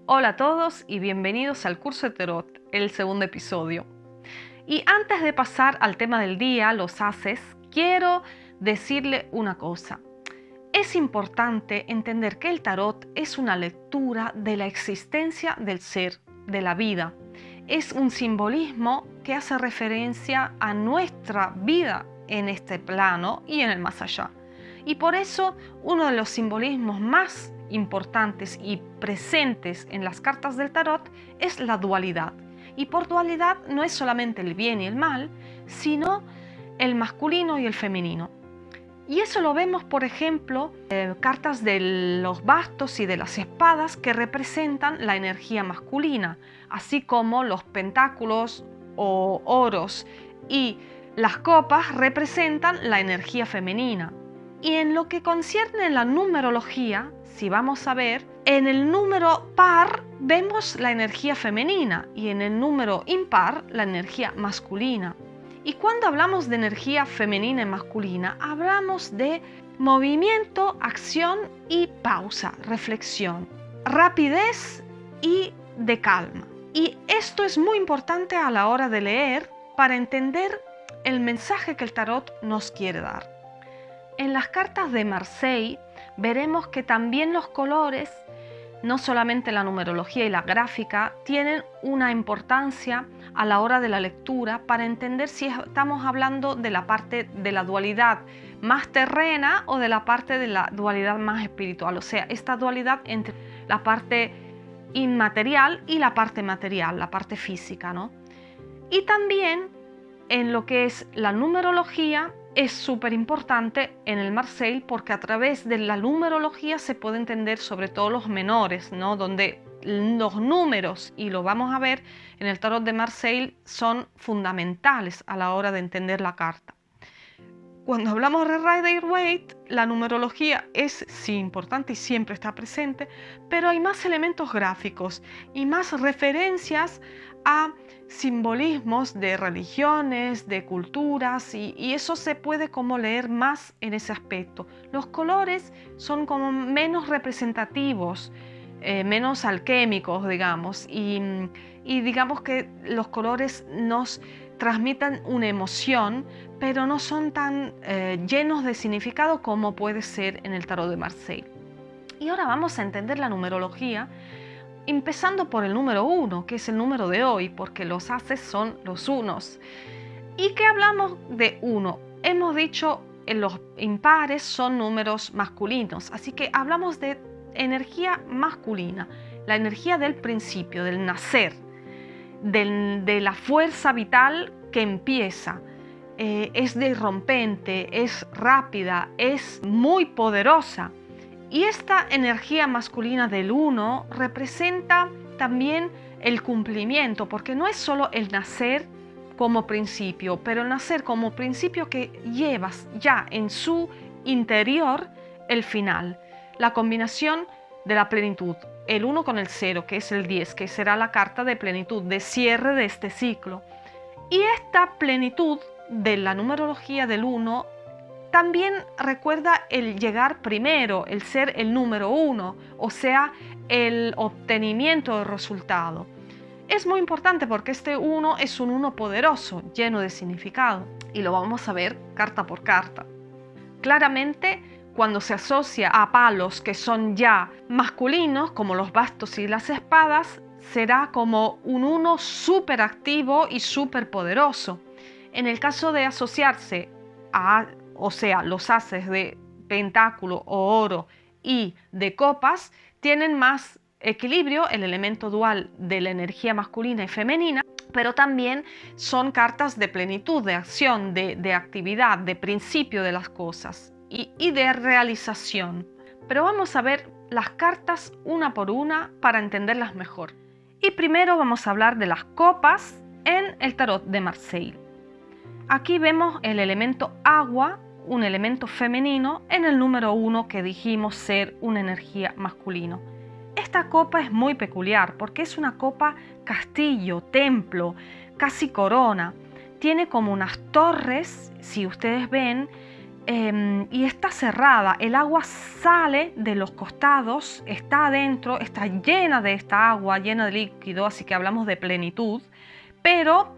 Hola a todos y bienvenidos al curso de Tarot, el segundo episodio. Y antes de pasar al tema del día, los haces, quiero decirle una cosa. Es importante entender que el tarot es una lectura de la existencia del ser, de la vida. Es un simbolismo que hace referencia a nuestra vida en este plano y en el más allá. Y por eso uno de los simbolismos más importantes y presentes en las cartas del tarot es la dualidad. Y por dualidad no es solamente el bien y el mal, sino el masculino y el femenino. Y eso lo vemos, por ejemplo, cartas de los bastos y de las espadas que representan la energía masculina, así como los pentáculos o oros y las copas representan la energía femenina. Y en lo que concierne a la numerología, si vamos a ver, en el número par vemos la energía femenina y en el número impar la energía masculina. Y cuando hablamos de energía femenina y masculina, hablamos de movimiento, acción y pausa, reflexión, rapidez y de calma. Y esto es muy importante a la hora de leer para entender el mensaje que el tarot nos quiere dar. En las cartas de Marseille veremos que también los colores, no solamente la numerología y la gráfica, tienen una importancia a la hora de la lectura para entender si estamos hablando de la parte de la dualidad más terrena o de la parte de la dualidad más espiritual, o sea, esta dualidad entre la parte inmaterial y la parte material, la parte física, ¿no? Y también en lo que es la numerología es súper importante en el Marseille porque a través de la numerología se puede entender sobre todo los menores, ¿no? Donde los números, y lo vamos a ver en el tarot de Marseille, son fundamentales a la hora de entender la carta. Cuando hablamos de Rider-Waite, la numerología es sí importante y siempre está presente, pero hay más elementos gráficos y más referencias a simbolismos de religiones, de culturas y eso se puede como leer más en ese aspecto. Los colores son como menos representativos, menos alquímicos, digamos, y digamos que los colores nos transmiten una emoción, pero no son tan llenos de significado como puede ser en el tarot de Marseille. Y ahora vamos a entender la numerología, empezando por el número 1, que es el número de hoy, porque los haces son los unos. ¿Y qué hablamos de 1? Hemos dicho en los impares son números masculinos, así que hablamos de energía masculina, la energía del principio, del nacer, de la fuerza vital que empieza. Es irrompente, es rápida, es muy poderosa. Y esta energía masculina del 1 representa también el cumplimiento, porque no es solo el nacer como principio, pero el nacer como principio que llevas ya en su interior el final, la combinación de la plenitud, el 1 con el 0, que es el 10, que será la carta de plenitud, de cierre de este ciclo. Y esta plenitud de la numerología del 1 también recuerda el llegar primero, el ser el número 1, o sea, el obtenimiento del resultado. Es muy importante porque este 1 es un 1 poderoso, lleno de significado, y lo vamos a ver carta por carta. Claramente, cuando se asocia a palos que son ya masculinos, como los bastos y las espadas, será como un 1 súper activo y súper poderoso. En el caso de asociarse a, o sea, los haces de pentáculo o oro y de copas, tienen más equilibrio, el elemento dual de la energía masculina y femenina, pero también son cartas de plenitud, de acción, de actividad, de principio de las cosas y de realización. Pero vamos a ver las cartas una por una para entenderlas mejor. Y primero vamos a hablar de las copas en el tarot de Marseille. Aquí vemos el elemento agua, un elemento femenino, en el número 1 que dijimos ser una energía masculino. Esta copa es muy peculiar porque es una copa castillo, templo, casi corona. Tiene como unas torres, si ustedes ven, y está cerrada. El agua sale de los costados, está adentro, está llena de esta agua, llena de líquido, así que hablamos de plenitud, pero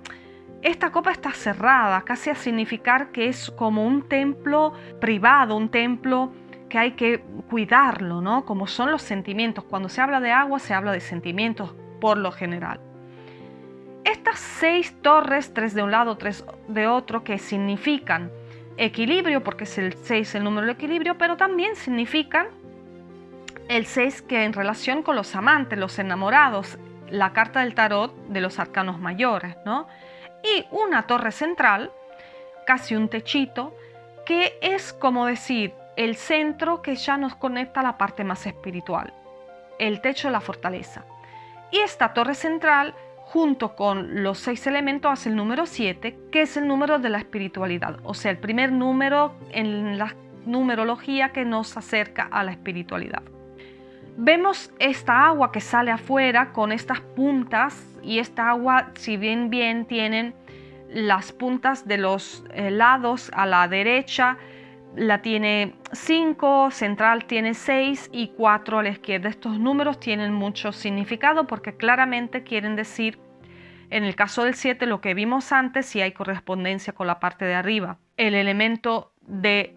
esta copa está cerrada, casi a significar que es como un templo privado, un templo que hay que cuidarlo, ¿no? Como son los sentimientos. Cuando se habla de agua, se habla de sentimientos por lo general. Estas 6 torres, 3 de un lado, 3 de otro, que significan equilibrio, porque es el 6 el número del equilibrio, pero también significan el 6 que en relación con los amantes, los enamorados, la carta del tarot de los arcanos mayores, ¿no? Y una torre central, casi un techito, que es como decir el centro que ya nos conecta a la parte más espiritual, el techo de la fortaleza. Y esta torre central, junto con los 6 elementos, hace el número 7, que es el número de la espiritualidad, o sea, el primer número en la numerología que nos acerca a la espiritualidad. Vemos esta agua que sale afuera con estas puntas, y esta agua, si bien tienen las puntas de los lados a la derecha, la tiene 5, central tiene 6 y 4 a la izquierda. Estos números tienen mucho significado porque claramente quieren decir, en el caso del 7, lo que vimos antes, si hay correspondencia con la parte de arriba. El elemento de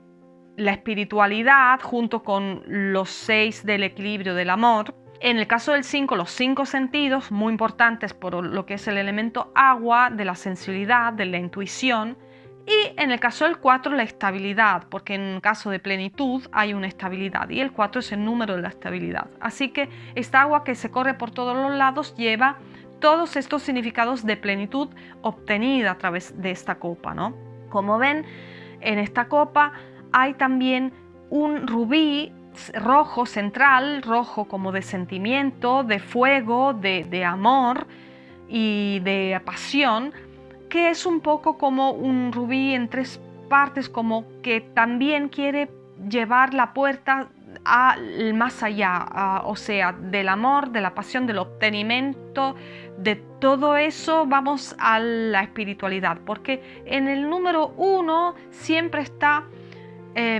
la espiritualidad junto con los 6 del equilibrio del amor. En el caso del 5, los 5 sentidos, muy importantes por lo que es el elemento agua, de la sensibilidad, de la intuición. Y en el caso del 4, la estabilidad, porque en caso de plenitud hay una estabilidad y el 4 es el número de la estabilidad. Así que esta agua que se corre por todos los lados lleva todos estos significados de plenitud obtenida a través de esta copa, ¿no? Como ven, en esta copa hay también un rubí rojo central, rojo como de sentimiento, de fuego, de amor y de pasión, que es un poco como un rubí en 3 partes, como que también quiere llevar la puerta al más allá, o sea, del amor, de la pasión, del obtenimiento, de todo eso vamos a la espiritualidad, porque en el número 1 siempre está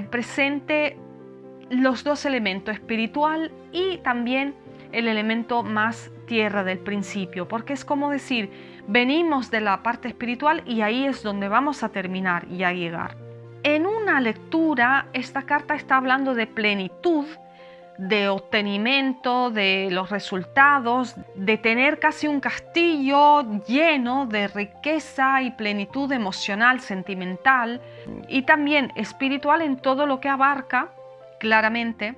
presente los 2 elementos, espiritual y también el elemento más tierra del principio, porque es como decir, venimos de la parte espiritual y ahí es donde vamos a terminar y a llegar. En una lectura, esta carta está hablando de plenitud, de obtenimiento, de los resultados, de tener casi un castillo lleno de riqueza y plenitud emocional, sentimental y también espiritual en todo lo que abarca claramente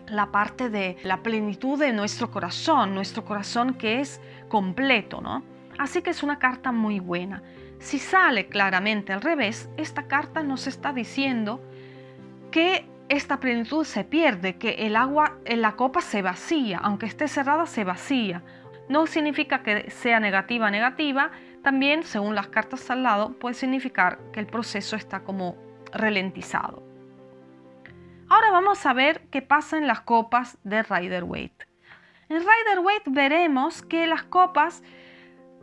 la parte de la plenitud de nuestro corazón que es completo, ¿no? Así que es una carta muy buena. Si sale claramente al revés, esta carta nos está diciendo que esta plenitud se pierde, que el agua en la copa se vacía, aunque esté cerrada se vacía. No significa que sea negativa, también según las cartas al lado puede significar que el proceso está como ralentizado. Ahora vamos a ver qué pasa en las copas de Rider-Waite. En Rider-Waite veremos que las copas,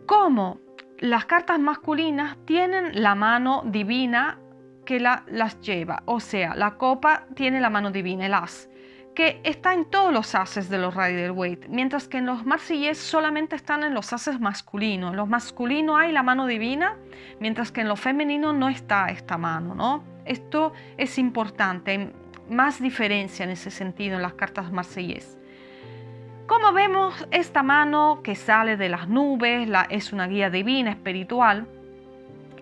como las cartas masculinas, tienen la mano divina que las lleva. O sea, la copa tiene la mano divina, el as, que está en todos los ases de los Rider-Waite, mientras que en los Marsillés solamente están en los ases masculinos. En los masculinos hay la mano divina, mientras que en lo femenino no está esta mano, ¿no? Esto es importante, hay más diferencia en ese sentido en las cartas Marsellés. Como vemos, esta mano que sale de las nubes es una guía divina, espiritual,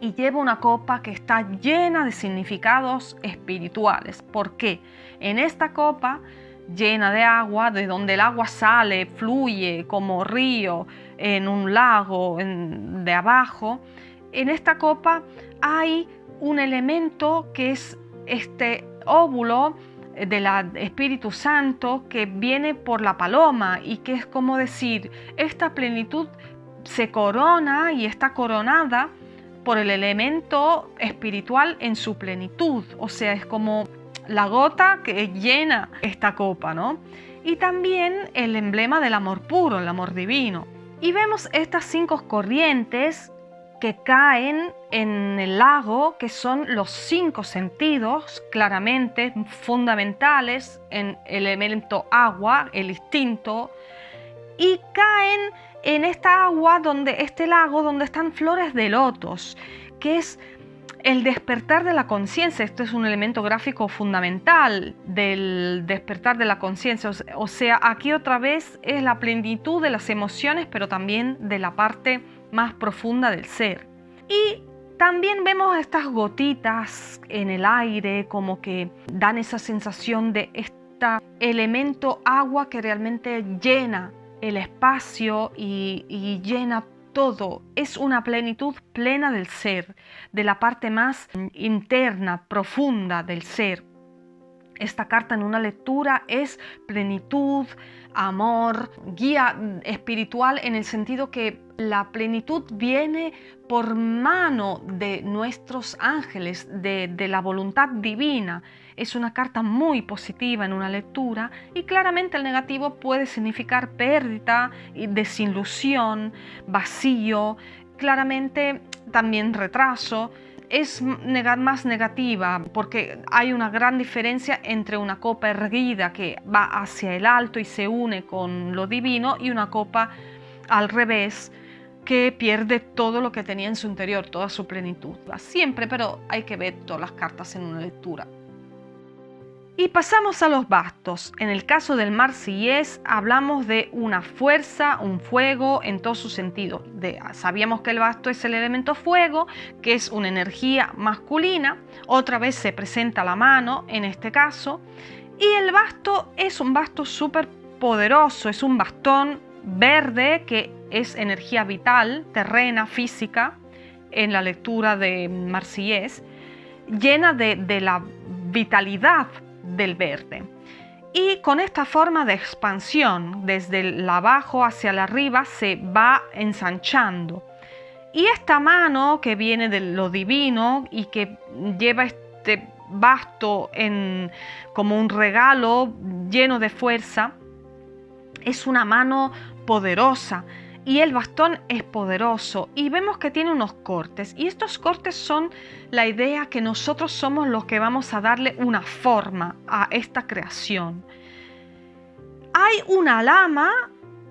y lleva una copa que está llena de significados espirituales. ¿Por qué? En esta copa llena de agua, de donde el agua sale, fluye como río en un lago de abajo, en esta copa hay un elemento que es este óvulo del Espíritu Santo que viene por la paloma y que es como decir, esta plenitud se corona y está coronada por el elemento espiritual en su plenitud, o sea, es como la gota que llena esta copa, ¿no? Y también el emblema del amor puro, el amor divino. Y vemos estas 5 corrientes que caen en el lago, que son los 5 sentidos claramente fundamentales en el elemento agua, el instinto, y caen en esta agua, este lago donde están flores de lotos, que es el despertar de la conciencia. Esto es un elemento gráfico fundamental del despertar de la conciencia. O sea, aquí otra vez es la plenitud de las emociones, pero también de la parte más profunda del ser. Y también vemos estas gotitas en el aire, como que dan esa sensación de este elemento agua que realmente llena el espacio y llena todo. Es una plenitud plena del ser, de la parte más interna, profunda del ser. Esta carta en una lectura es plenitud, amor, guía espiritual, en el sentido que la plenitud viene por mano de nuestros ángeles, de la voluntad divina. Es una carta muy positiva en una lectura, y claramente el negativo puede significar pérdida, desilusión, vacío, claramente también retraso. Es más negativa porque hay una gran diferencia entre una copa erguida que va hacia el alto y se une con lo divino, y una copa al revés que pierde todo lo que tenía en su interior, toda su plenitud. Siempre, pero hay que ver todas las cartas en una lectura. Y pasamos a los bastos. En el caso del Marsellés hablamos de una fuerza, un fuego en todos sus sentidos. Sabíamos que el basto es el elemento fuego, que es una energía masculina. Otra vez se presenta la mano en este caso. Y el basto es un basto súper poderoso, es un bastón verde que es energía vital, terrena, física, en la lectura de Marsellés, llena de la vitalidad del verde. Y con esta forma de expansión, desde el abajo hacia el arriba, se va ensanchando. Y esta mano que viene de lo divino y que lleva este basto como un regalo lleno de fuerza, es una mano poderosa. Y el bastón es poderoso, y vemos que tiene unos cortes, y estos cortes son la idea que nosotros somos los que vamos a darle una forma a esta creación. Hay una lama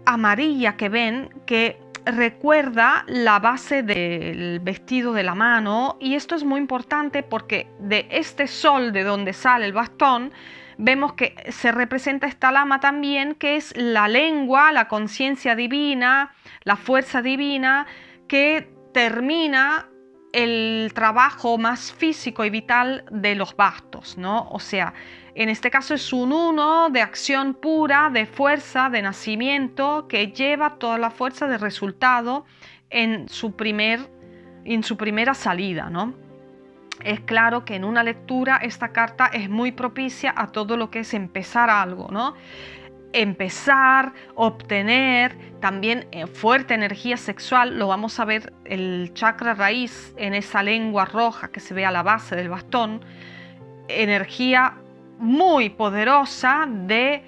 amarilla que ven que recuerda la base del vestido de la mano, y esto es muy importante porque de este sol de donde sale el bastón vemos que se representa esta lama también, que es la lengua, la conciencia divina, la fuerza divina, que termina el trabajo más físico y vital de los bastos, ¿no? O sea, en este caso es un uno de acción pura, de fuerza, de nacimiento, que lleva toda la fuerza de resultado en su primera salida, ¿no? Es claro que en una lectura esta carta es muy propicia a todo lo que es empezar algo, ¿no? Empezar, obtener, también fuerte energía sexual. Lo vamos a ver, el chakra raíz en esa lengua roja que se ve a la base del bastón. Energía muy poderosa de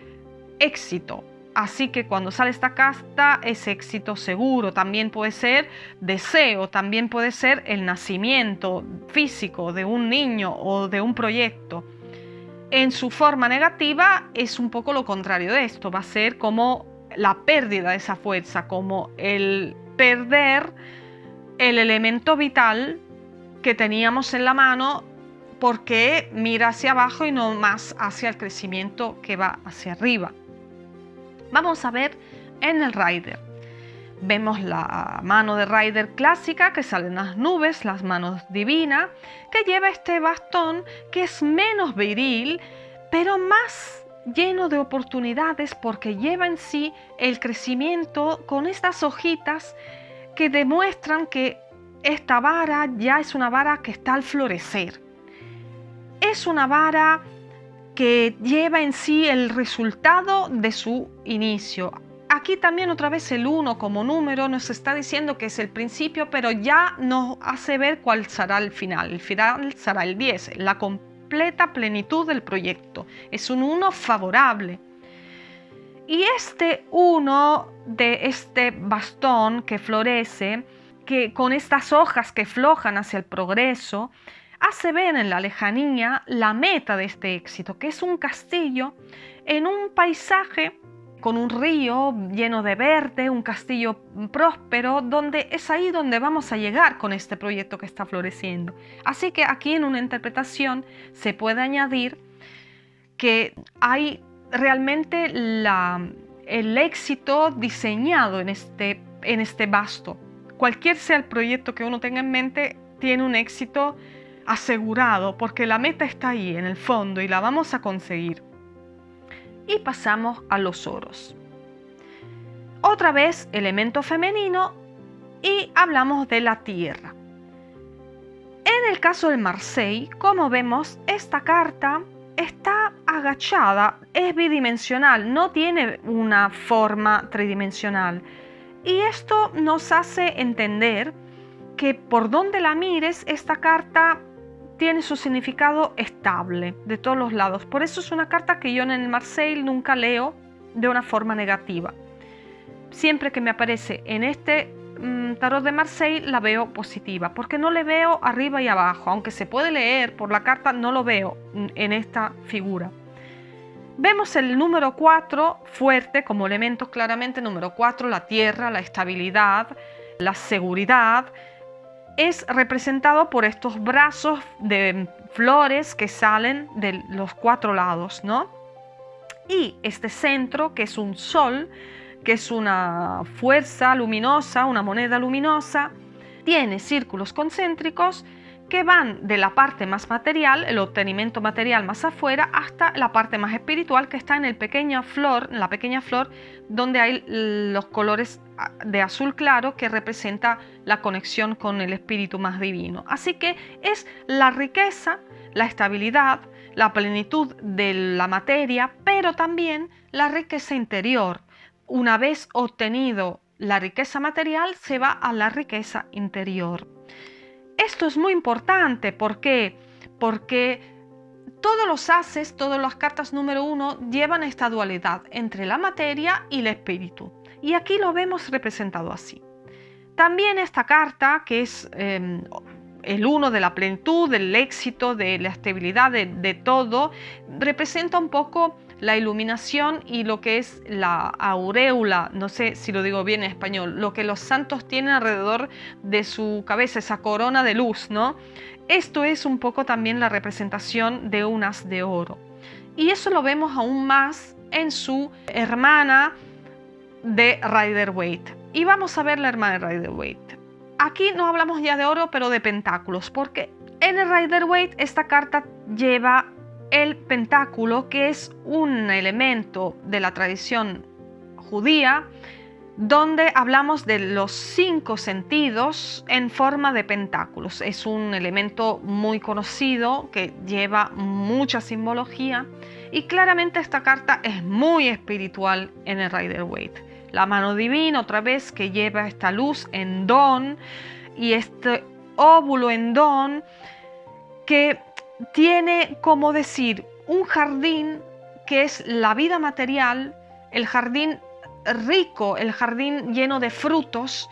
éxito. Así que cuando sale esta carta es éxito seguro. También puede ser deseo, también puede ser el nacimiento físico de un niño o de un proyecto. En su forma negativa es un poco lo contrario de esto. Va a ser como la pérdida de esa fuerza, como el perder el elemento vital que teníamos en la mano, porque mira hacia abajo y no más hacia el crecimiento que va hacia arriba. Vamos a ver en el Rider. Vemos la mano de Rider clásica que sale en las nubes, las manos divinas, que lleva este bastón que es menos viril, pero más lleno de oportunidades, porque lleva en sí el crecimiento con estas hojitas que demuestran que esta vara ya es una vara que está al florecer. Es una vara que lleva en sí el resultado de su inicio. Aquí también otra vez el 1 como número nos está diciendo que es el principio, pero ya nos hace ver cuál será el final. El final será el 10, la completa plenitud del proyecto. Es un 1 favorable. Y este 1 de este bastón que florece que con estas hojas que flojan hacia el progreso, hace ver en la lejanía la meta de este éxito, que es un castillo en un paisaje con un río lleno de verde, un castillo próspero, donde es ahí donde vamos a llegar con este proyecto que está floreciendo. Así que aquí en una interpretación se puede añadir que hay realmente el éxito diseñado en este basto. Cualquier sea el proyecto que uno tenga en mente, tiene un éxito asegurado, porque la meta está ahí en el fondo y la vamos a conseguir. Y pasamos a los oros. Otra vez elemento femenino y hablamos de la tierra. En el caso del Marseille, como vemos, esta carta está agachada, es bidimensional, no tiene una forma tridimensional. Y esto nos hace entender que por donde la mires, esta carta tiene su significado estable de todos los lados. Por eso es una carta que yo en el Marseille nunca leo de una forma negativa. Siempre que me aparece en este tarot de Marseille la veo positiva, porque no le veo arriba y abajo, aunque se puede leer por la carta, no lo veo en esta figura. Vemos el número 4 fuerte como elemento, claramente número 4, la tierra, la estabilidad, la seguridad. Es representado por estos brazos de flores que salen de los 4 lados, ¿no? Y este centro, que es un sol, que es una fuerza luminosa, una moneda luminosa, tiene círculos concéntricos que van de la parte más material, el obtenimiento material más afuera, hasta la parte más espiritual, que está en la pequeña flor, donde hay los colores de azul claro, que representa la conexión con el espíritu más divino. Así que es la riqueza, la estabilidad, la plenitud de la materia, pero también la riqueza interior. Una vez obtenido la riqueza material, se va a la riqueza interior. Esto es muy importante. ¿Por qué? Porque todos los ases, todas las cartas número 1 llevan esta dualidad entre la materia y el espíritu. Y aquí lo vemos representado así. También esta carta, que es el 1 de la plenitud, del éxito, de la estabilidad, de todo, representa un poco la iluminación y lo que es la auréola, no sé si lo digo bien en español, lo que los santos tienen alrededor de su cabeza, esa corona de luz, ¿no? Esto es un poco también la representación de un as de oro. Y eso lo vemos aún más en su hermana de Rider-Waite. Y vamos a ver la hermana de Rider-Waite. Aquí no hablamos ya de oro, pero de pentáculos, porque en el Rider-Waite esta carta lleva el pentáculo, que es un elemento de la tradición judía, donde hablamos de los 5 sentidos en forma de pentáculos. Es un elemento muy conocido que lleva mucha simbología y claramente esta carta es muy espiritual en el Rider-Waite. La mano divina, otra vez, que lleva esta luz en don y este óvulo en don que tiene, como decir, un jardín que es la vida material, el jardín rico, el jardín lleno de frutos,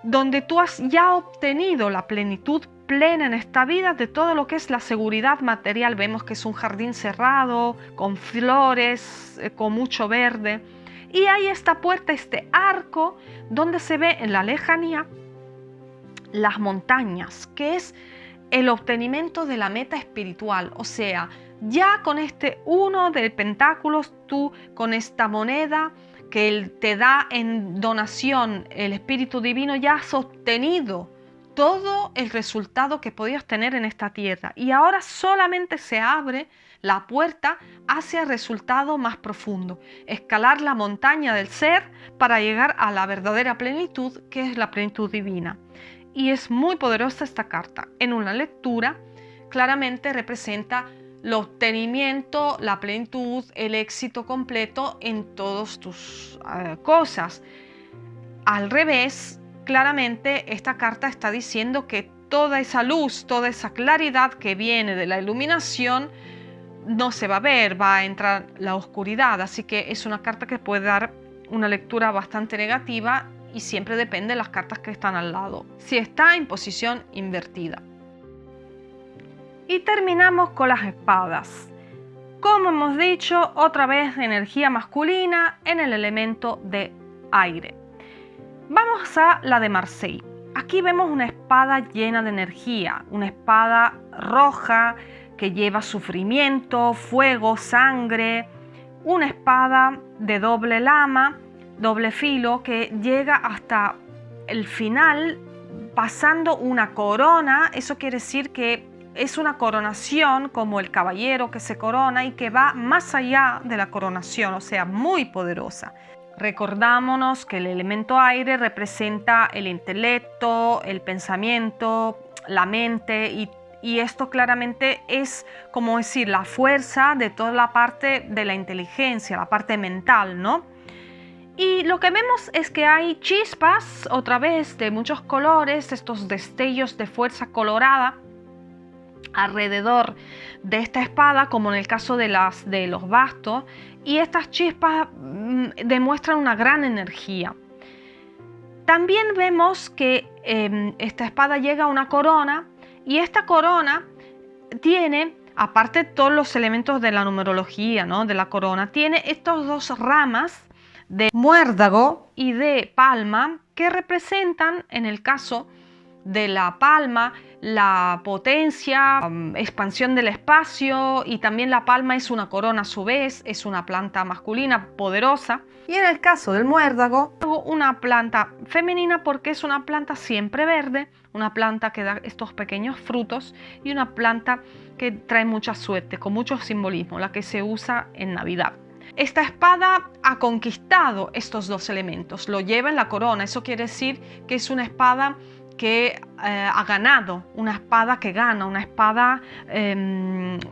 donde tú has ya obtenido la plenitud plena en esta vida de todo lo que es la seguridad material. Vemos que es un jardín cerrado, con flores, con mucho verde. Y hay esta puerta, este arco, donde se ve en la lejanía las montañas, que es el obtenimiento de la meta espiritual. O sea, ya con este 1 de pentáculos, tú con esta moneda que Él te da en donación, el Espíritu Divino, ya has obtenido todo el resultado que podías tener en esta tierra. Y ahora solamente se abre la puerta hacia el resultado más profundo, escalar la montaña del ser para llegar a la verdadera plenitud, que es la plenitud divina. Y es muy poderosa esta carta. En una lectura claramente representa el obtenimiento, la plenitud, el éxito completo en todas tus cosas. Al revés, claramente esta carta está diciendo que toda esa luz, toda esa claridad que viene de la iluminación no se va a ver, va a entrar la oscuridad. Así que es una carta que puede dar una lectura bastante negativa y siempre depende de las cartas que están al lado, si está en posición invertida. Y terminamos con las espadas. Como hemos dicho, otra vez energía masculina en el elemento de aire. Vamos a la de Marseille. Aquí vemos una espada llena de energía, una espada roja que lleva sufrimiento, fuego, sangre, una espada de doble lama, doble filo, que llega hasta el final pasando una corona. Eso quiere decir que es una coronación como el caballero que se corona y que va más allá de la coronación, o sea, muy poderosa. Recordámonos que el elemento aire representa el intelecto, el pensamiento, la mente y esto claramente es como decir la fuerza de toda la parte de la inteligencia, la parte mental, ¿no? Y lo que vemos es que hay chispas, otra vez, de muchos colores, estos destellos de fuerza colorada alrededor de esta espada, como en el caso de los bastos, y estas chispas demuestran una gran energía. También vemos que esta espada llega a una corona, y esta corona tiene, aparte de todos los elementos de la numerología, ¿no?, de la corona, tiene estos dos ramas de muérdago y de palma que representan, en el caso de la palma, la potencia, expansión del espacio, y también la palma es una corona a su vez, es una planta masculina poderosa, y en el caso del muérdago, una planta femenina porque es una planta siempre verde, una planta que da estos pequeños frutos y una planta que trae mucha suerte, con mucho simbolismo, la que se usa en Navidad. Esta espada ha conquistado estos dos elementos, lo lleva en la corona. Eso quiere decir que es una espada que ha ganado, una espada que gana, una espada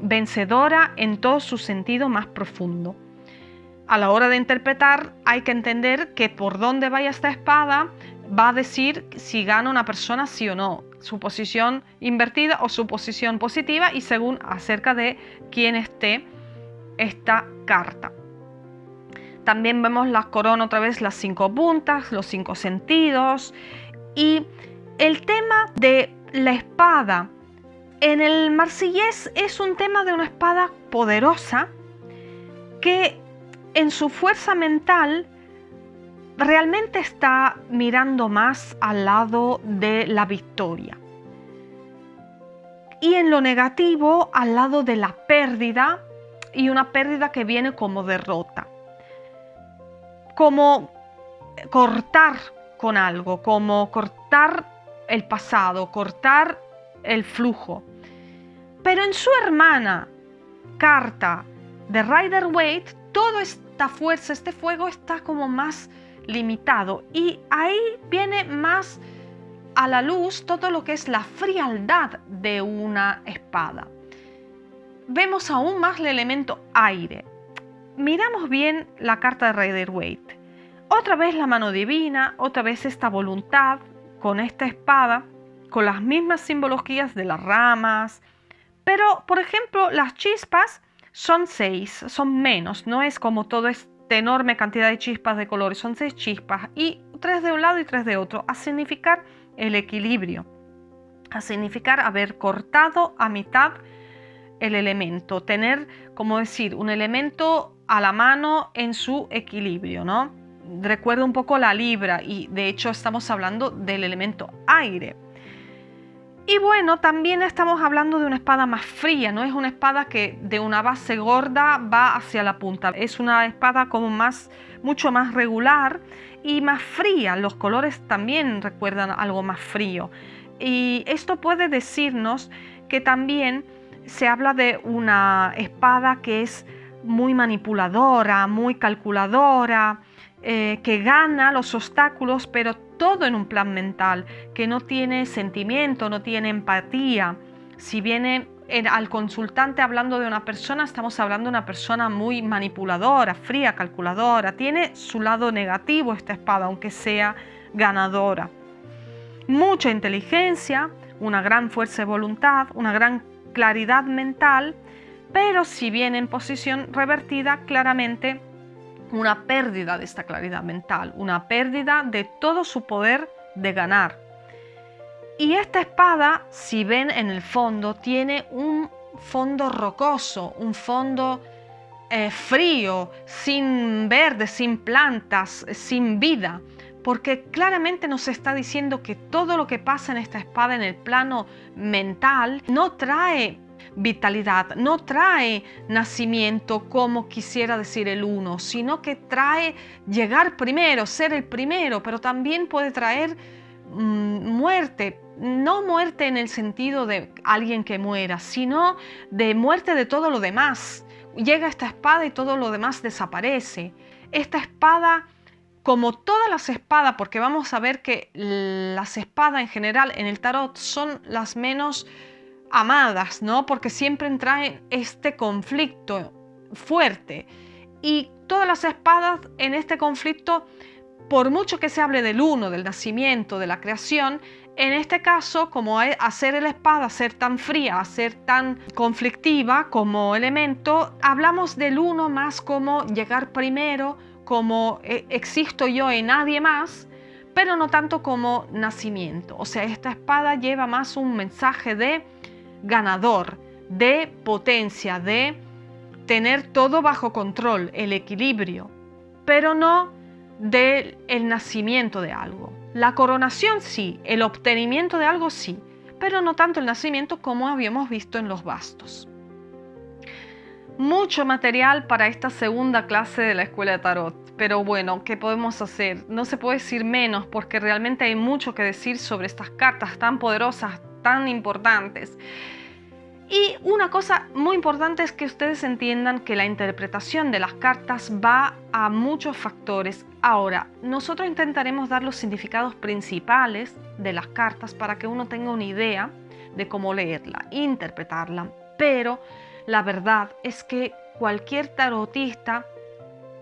vencedora en todo su sentido más profundo. A la hora de interpretar hay que entender que por donde vaya esta espada va a decir si gana una persona sí o no, su posición invertida o su posición positiva, y según acerca de quién esté esta carta. También vemos la corona, otra vez las 5 puntas, los 5 sentidos, y el tema de la espada en el marsellés es un tema de una espada poderosa que en su fuerza mental realmente está mirando más al lado de la victoria, y en lo negativo al lado de la pérdida, y una pérdida que viene como derrota, como cortar con algo, como cortar el pasado, cortar el flujo. Pero en su hermana carta de Rider-Waite, toda esta fuerza, este fuego está como más limitado, y ahí viene más a la luz todo lo que es la frialdad de una espada. Vemos aún más el elemento aire. Miramos bien la carta de Rider-Waite. Otra vez la mano divina, otra vez esta voluntad con esta espada, con las mismas simbologías de las ramas, pero por ejemplo las chispas son 6, son menos, no es como toda esta enorme cantidad de chispas de colores, son 6 chispas y 3 de un lado y 3 de otro, a significar el equilibrio, a significar haber cortado a mitad el elemento, tener, como decir, un elemento a la mano en su equilibrio, ¿no? Recuerda un poco la libra, y de hecho estamos hablando del elemento aire. Y bueno, también estamos hablando de una espada más fría, no es una espada que de una base gorda va hacia la punta, es una espada como mucho más regular y más fría. Los colores también recuerdan algo más frío, y esto puede decirnos que también se habla de una espada que es muy manipuladora, muy calculadora, que gana los obstáculos, pero todo en un plan mental, que no tiene sentimiento, no tiene empatía. Si viene al consultante hablando de una persona, estamos hablando de una persona muy manipuladora, fría, calculadora. Tiene su lado negativo esta espada, aunque sea ganadora. Mucha inteligencia, una gran fuerza de voluntad, una gran claridad mental, pero si viene en posición revertida, claramente una pérdida de esta claridad mental, una pérdida de todo su poder de ganar. Y esta espada, si ven en el fondo, tiene un fondo rocoso, un fondo frío, sin verde, sin plantas, sin vida, porque claramente nos está diciendo que todo lo que pasa en esta espada en el plano mental no trae vitalidad, no trae nacimiento como quisiera decir el uno, sino que trae llegar primero, ser el primero, pero también puede traer muerte, no muerte en el sentido de alguien que muera, sino de muerte de todo lo demás. Llega esta espada y todo lo demás desaparece. Esta espada, como todas las espadas, porque vamos a ver que las espadas en general en el tarot son las menos amadas, ¿no? Porque siempre traen este conflicto fuerte. Y todas las espadas en este conflicto, por mucho que se hable del uno, del nacimiento, de la creación, en este caso, como hacer la espada ser tan fría, ser tan conflictiva como elemento, hablamos del uno más como llegar primero, como existo yo y nadie más, pero no tanto como nacimiento. O sea, esta espada lleva más un mensaje de ganador, de potencia, de tener todo bajo control, el equilibrio, pero no del nacimiento de algo. La coronación sí, el obtenimiento de algo sí, pero no tanto el nacimiento como habíamos visto en los bastos. Mucho material para esta segunda clase de la Escuela de Tarot, pero bueno, ¿qué podemos hacer? No se puede decir menos porque realmente hay mucho que decir sobre estas cartas tan poderosas, tan importantes. Y una cosa muy importante es que ustedes entiendan que la interpretación de las cartas va a muchos factores. Ahora, nosotros intentaremos dar los significados principales de las cartas para que uno tenga una idea de cómo leerla, interpretarla. Pero la verdad es que cualquier tarotista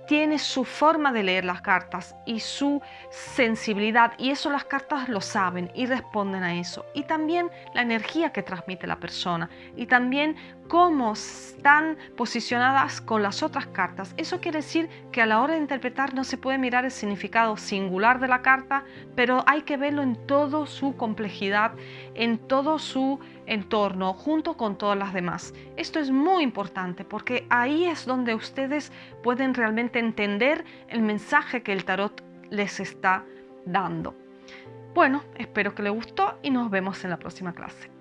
tiene su forma de leer las cartas y su sensibilidad, y eso las cartas lo saben y responden a eso, y también la energía que transmite la persona y también cómo están posicionadas con las otras cartas. Eso quiere decir que a la hora de interpretar no se puede mirar el significado singular de la carta, pero hay que verlo en toda su complejidad, en todo su entorno, junto con todas las demás. Esto es muy importante porque ahí es donde ustedes pueden realmente entender el mensaje que el tarot les está dando. Bueno, espero que les gustó y nos vemos en la próxima clase.